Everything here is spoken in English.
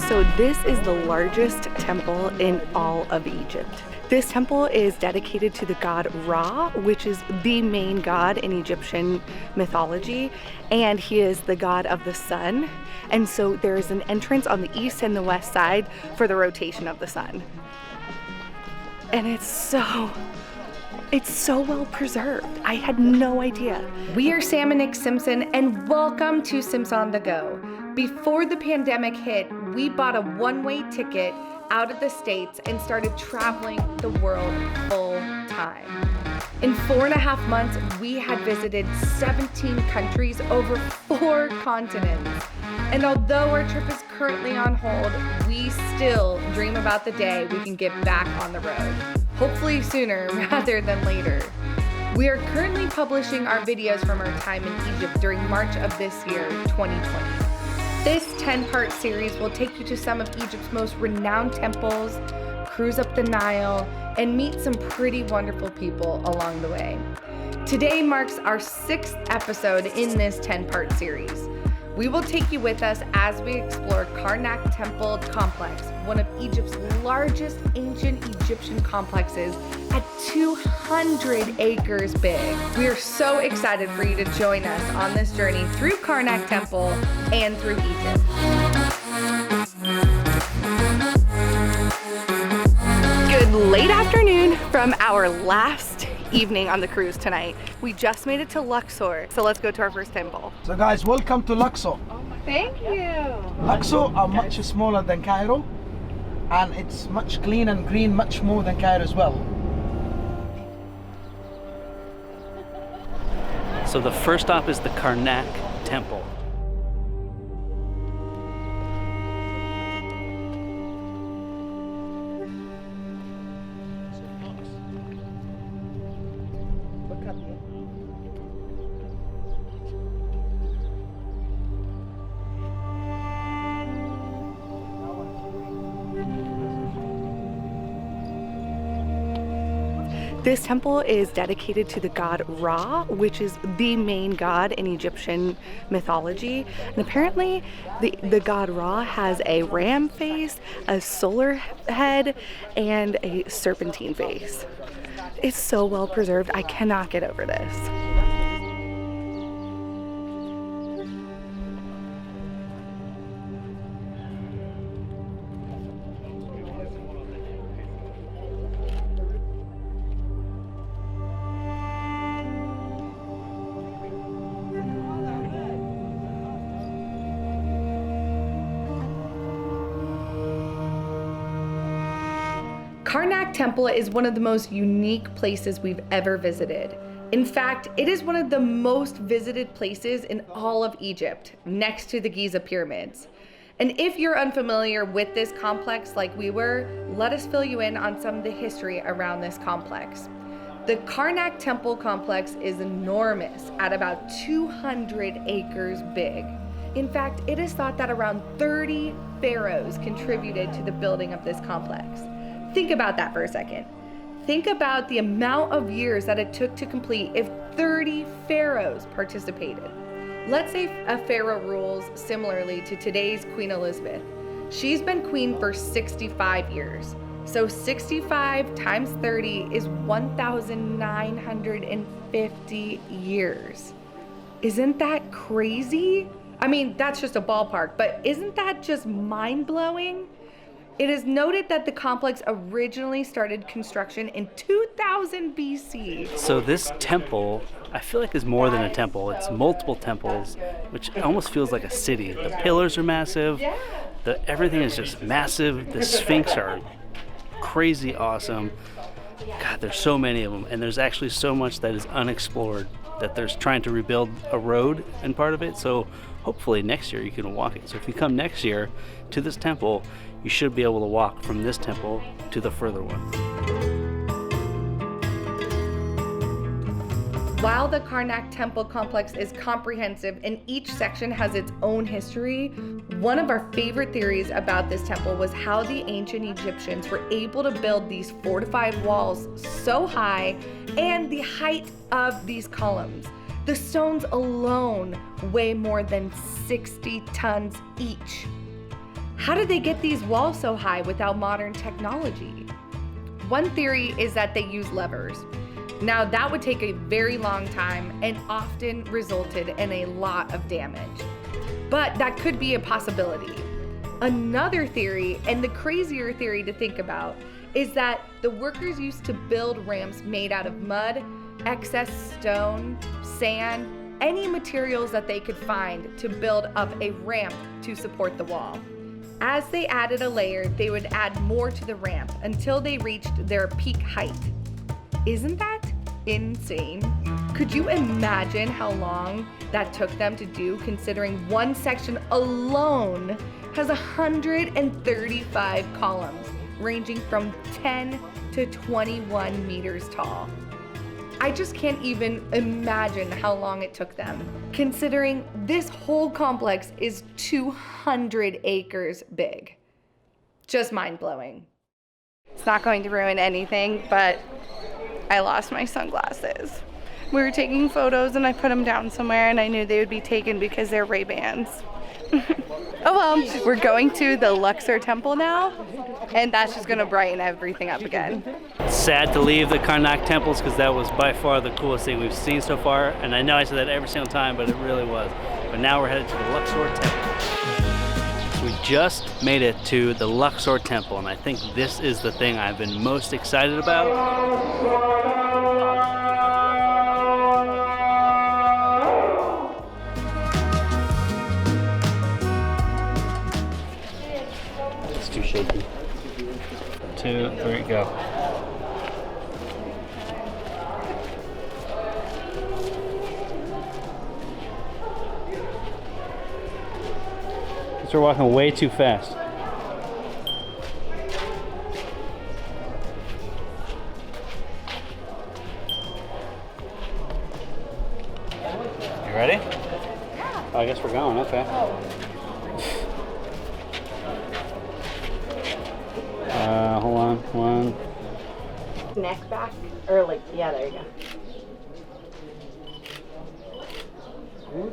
So this is the largest temple in all of Egypt. This temple is dedicated to the god Ra, which is the main god in Egyptian mythology, and he is the god of the sun. And so there is an entrance on the east and the west side for the rotation of the sun. And it's so well preserved. I had no idea. We are Sam and Nick Simpson, and welcome to Sims on the Go. Before the pandemic hit, we bought a one-way ticket out of the States and started traveling the world full time. In 4.5 months, we had visited 17 countries over 4 continents. And although our trip is currently on hold, we still dream about the day we can get back on the road. Hopefully sooner rather than later. We are currently publishing our videos from our time in Egypt during March of this year, 2020. This 10-part series will take you to some of Egypt's most renowned temples, cruise up the Nile, and meet some pretty wonderful people along the way. Today marks our 6th episode in this 10-part series. We will take you with us as we explore Karnak Temple complex, one of Egypt's largest ancient Egyptian complexes at 200 acres big. We are so excited for you to join us on this journey through Karnak Temple and through Egypt. Good late afternoon from our last evening on the cruise tonight. We just made it to Luxor, so let's go to our first temple. So guys, welcome to Luxor. Thank you. Luxor are much smaller than Cairo, and it's much clean and green, much more than Cairo as well. So the first stop is the Karnak Temple. This temple is dedicated to the god Ra, which is the main god in Egyptian mythology. And apparently the god Ra has a ram face, a solar head, and a serpentine face. It's so well preserved. I cannot get over this. Karnak Temple is one of the most unique places we've ever visited. In fact, it is one of the most visited places in all of Egypt, next to the Giza pyramids. And if you're unfamiliar with this complex like we were, let us fill you in on some of the history around this complex. The Karnak Temple complex is enormous, at about 200 acres big. In fact, it is thought that around 30 pharaohs contributed to the building of this complex. Think about that for a second. Think about the amount of years that it took to complete if 30 pharaohs participated. Let's say a pharaoh rules similarly to today's Queen Elizabeth. She's been queen for 65 years. So 65 times 30 is 1,950 years. Isn't that crazy? I mean, that's just a ballpark, but isn't that just mind-blowing? It is noted that the complex originally started construction in 2000 BC. So this temple, I feel like is more than a temple. It's multiple temples, which almost feels like a city. The pillars are massive. Everything is just massive. The Sphinx are crazy awesome. God, there's so many of them, and there's actually so much that is unexplored that they're trying to rebuild a road in part of it. So hopefully next year you can walk it. So if you come next year to this temple, you should be able to walk from this temple to the further one. While the Karnak Temple complex is comprehensive and each section has its own history, one of our favorite theories about this temple was how the ancient Egyptians were able to build these fortified walls so high and the height of these columns. The stones alone weigh more than 60 tons each. How did they get these walls so high without modern technology? One theory is that they use levers. Now that would take a very long time and often resulted in a lot of damage. But that could be a possibility. Another theory, and the crazier theory to think about, is that the workers used to build ramps made out of mud, excess stone, sand, any materials that they could find to build up a ramp to support the wall. As they added a layer, they would add more to the ramp until they reached their peak height. Isn't that insane? Could you imagine how long that took them to do, considering one section alone has 135 columns ranging from 10 to 21 meters tall? I just can't even imagine how long it took them, considering this whole complex is 200 acres big. Just mind-blowing. It's not going to ruin anything, but I lost my sunglasses. We were taking photos and I put them down somewhere and I knew they would be taken because they're Ray-Bans. Oh well, we're going to the Luxor Temple now, and that's just gonna brighten everything up again. Sad to leave the Karnak temples because that was by far the coolest thing we've seen so far. And I know I say that every single time, but it really was. But now we're headed to the Luxor Temple. We just made it to the Luxor Temple, and I think this is the thing I've been most excited about. Too shaky. 2, 3, go. We're walking way too fast. You ready? Yeah. Oh, I guess we're going, okay. Hold on, one. Neck back, or like, yeah, there you go. Wait.